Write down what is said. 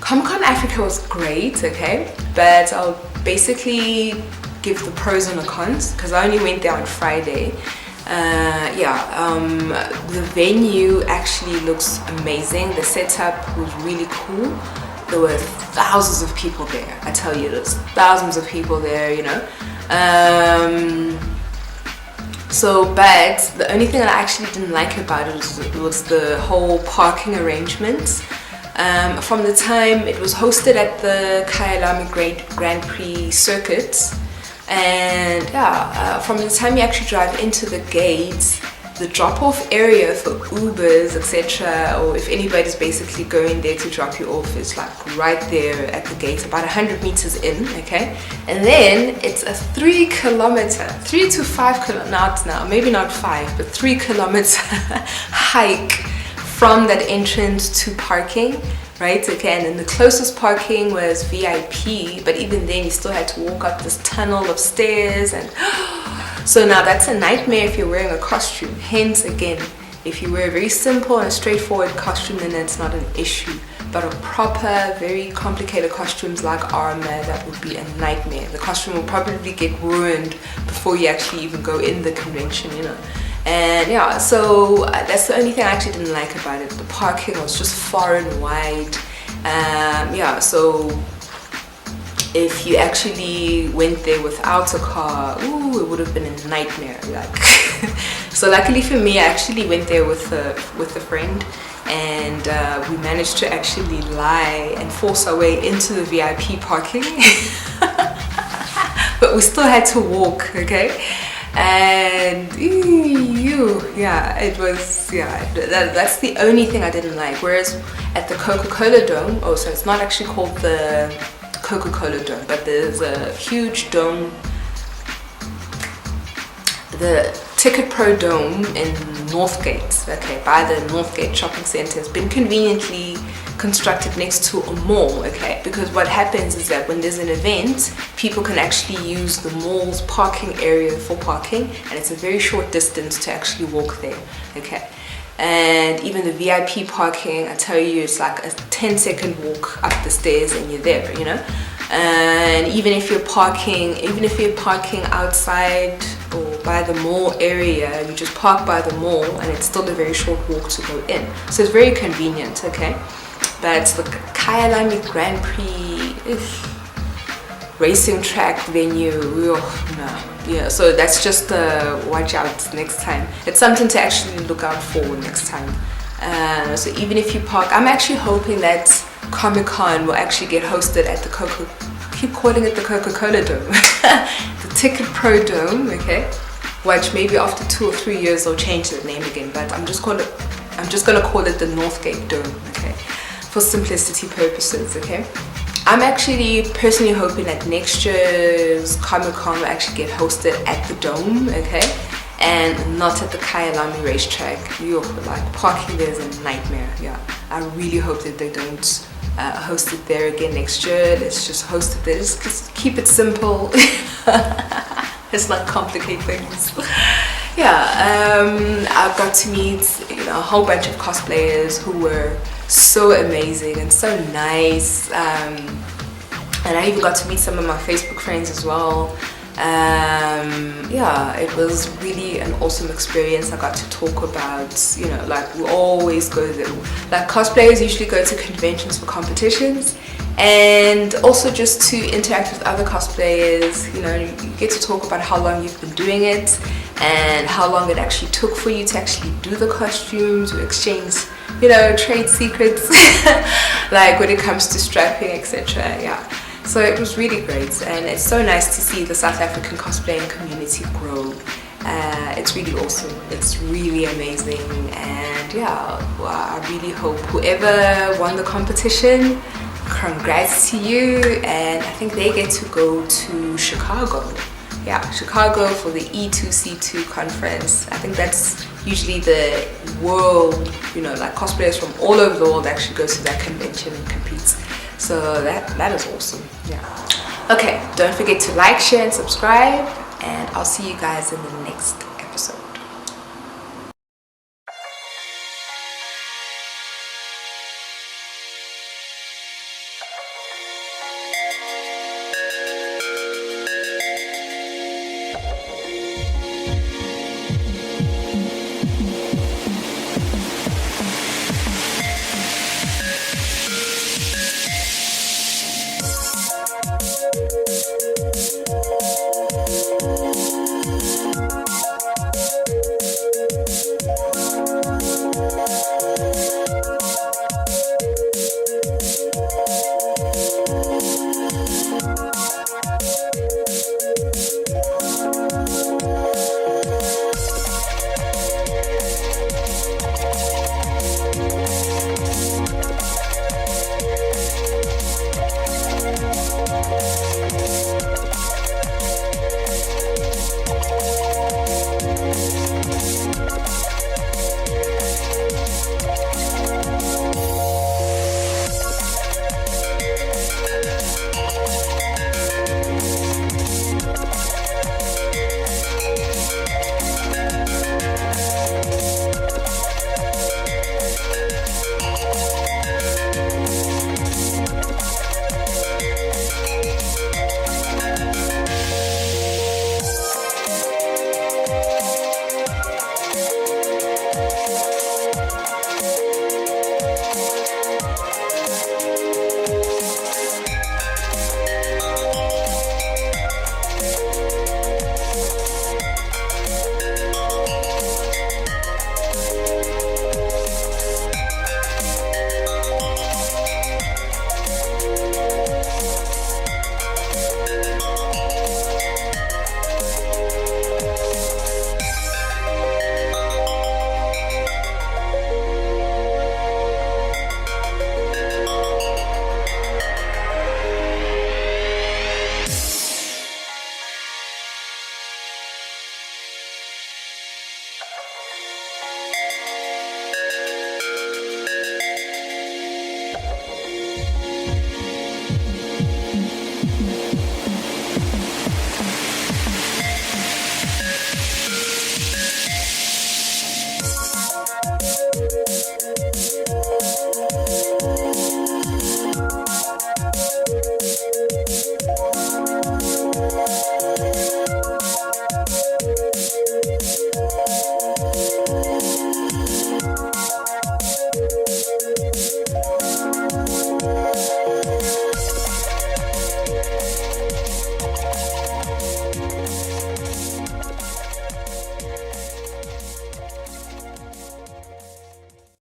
Comic-Con Africa was great, okay, but I'll basically give the pros and the cons because I only went there on Friday. The venue actually looks amazing. The setup was really cool. There were thousands of people there. I tell you, there's thousands of people there, you know. But the only thing that I actually didn't like about it was the whole parking arrangements. From the time it was hosted at the Kyalami Grand Prix circuit, and from the time you actually drive into the gates, the drop-off area for Ubers, etc., or if anybody's basically going there to drop you off, is like right there at the gate, about 100 meters in, okay? And then it's a 3 to 5 kilometer, now maybe not 5, but 3 kilometer hike from that entrance to parking, right? Okay, and then the closest parking was VIP, but even then you still had to walk up this tunnel of stairs, and so now that's a nightmare if you're wearing a costume. Hence, again, if you wear a very simple and straightforward costume, then it's not an issue. But a proper, very complicated costumes like armor, that would be a nightmare. The costume will probably get ruined before you actually even go in the convention, you know. And so that's the only thing I actually didn't like about it. The parking was just far and wide. So if you actually went there without a car, it would have been a nightmare. Like, so luckily for me, I actually went there with a friend, and we managed to actually lie and force our way into the VIP parking. But we still had to walk, okay? And that's the only thing I didn't like. Whereas at the Coca-Cola Dome, so it's not actually called the Coca-Cola Dome, but there's a huge dome, the Ticket Pro Dome in Northgate, okay, by the Northgate shopping center. Has been conveniently constructed next to a mall, okay, because what happens is that when there's an event, people can actually use the mall's parking area for parking, and it's a very short distance to actually walk there, okay. And even the VIP parking, I tell you, it's like a 10-second walk up the stairs and you're there, you know. And even if you're parking outside or by the mall area, you just park by the mall and it's still a very short walk to go in. So it's very convenient, okay. But the Kyalami Grand Prix racing track venue, so that's just watch out next time. It's something to actually look out for next time. So even if you park, I'm actually hoping that Comic-Con will actually get hosted at the Coca-Cola Dome, the Ticket Pro Dome, okay. Which maybe after 2 or 3 years they'll change the name again, but I'm just gonna call it the Northgate Dome, okay, for simplicity purposes, okay. I'm actually personally hoping that next year's Comic-Con will actually get hosted at the Dome, okay, and not at the Kyalami racetrack. Like, parking there is a nightmare. I really hope that they don't host it there again next year. Let's just host it there. Just keep it simple. Let's not complicate things. I've got to meet a whole bunch of cosplayers who were so amazing and so nice, and I even got to meet some of my Facebook friends as well. It was really an awesome experience. I got to talk about, like, we always go there, like cosplayers usually go to conventions for competitions, and also just to interact with other cosplayers. You get to talk about how long you've been doing it and how long it actually took for you to actually do the costumes, or exchange trade secrets like when it comes to strapping, etc. So it was really great, and it's so nice to see the South African cosplaying community grow. It's really awesome, it's really amazing, and I really hope whoever won the competition, congrats to you, and I think they get to go to Chicago. Chicago for the E2C2 conference. I think that's usually the world, like cosplayers from all over the world actually goes to that convention and competes. So that is awesome. Okay, don't forget to like, share and subscribe, and I'll see you guys in the next